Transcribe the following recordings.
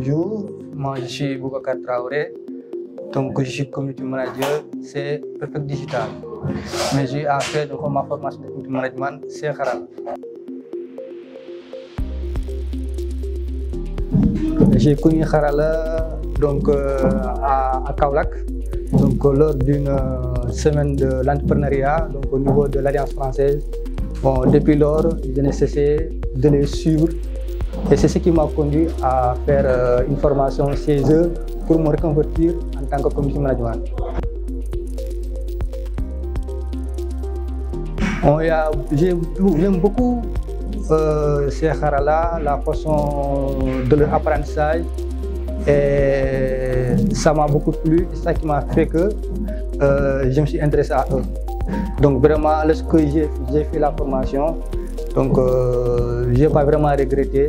Bonjour, moi je suis Boubacar Traoré, donc je suis community manager, c'est Perfect Digital. Mais j'ai fait ma formation de community management, c'est Kharal. J'ai connu Kharal donc, à Kaolack, donc, lors d'une semaine de l'entrepreneuriat au niveau de l'Alliance française. Bon, depuis lors, je n'ai cessé de les suivre et c'est ce qui m'a conduit à faire une formation chez eux pour me reconvertir en tant que community management. J'aime beaucoup ces Kharala, la façon de leur apprentissage, et ça m'a beaucoup plu, c'est ça qui m'a fait que je me suis intéressé à eux. Donc vraiment, lorsque j'ai fait la formation, donc je n'ai pas vraiment regretté.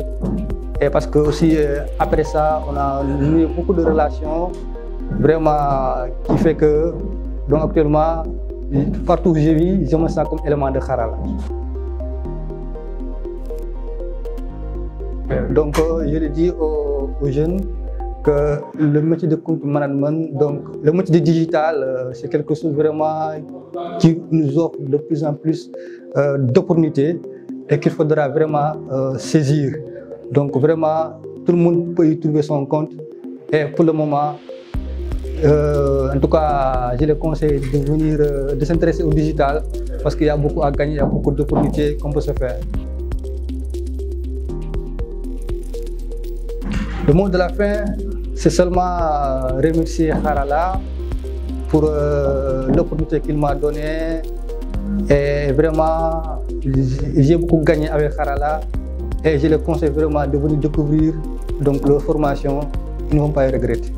Et parce que aussi après ça, on a eu beaucoup de relations, vraiment qui fait que donc actuellement, partout où je vis, je me sens comme élément de Kharala. Donc je le dis aux jeunes que le métier de community management, donc le métier de digital, c'est quelque chose vraiment qui nous offre de plus en plus d'opportunités et qu'il faudra vraiment saisir. Donc vraiment, tout le monde peut y trouver son compte. Et pour le moment, en tout cas, je les conseille de s'intéresser au digital parce qu'il y a beaucoup à gagner, il y a beaucoup d'opportunités qu'on peut se faire. Le mot de la fin, c'est seulement remercier Kharala pour l'opportunité qu'il m'a donnée. Et vraiment, j'ai beaucoup gagné avec Kharala et je les conseille vraiment de venir découvrir donc, leur formation. Ils ne vont pas y regretter.